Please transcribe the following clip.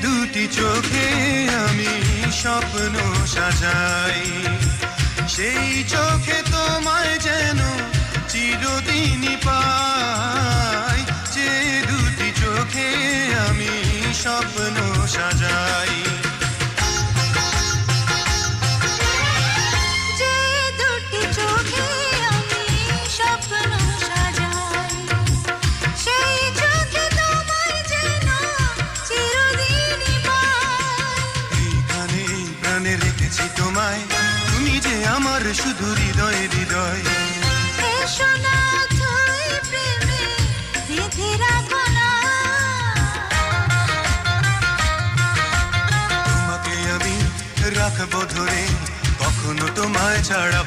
দুটি চোখে আমি স্বপ্ন সাজাই, সেই চোখে তোমায় যেন চিরদিনই পাই। যে দুটি চোখে আমি স্বপ্ন সাজাই, যে দুটি চোখে আমি স্বপ্ন সাজাই, সেই চোখে তোমায় যেন চিরদিনই পাই। এইখানে প্রাণে রেখেছি তোমায়, তুমি যে আমার শুধু হৃদয় হৃদয়। এসো না তুই প্রেমে বেঁধে রাখো না, তোমাকে আমি রাখবো ধরে, কখনো তোমায় ছাড়া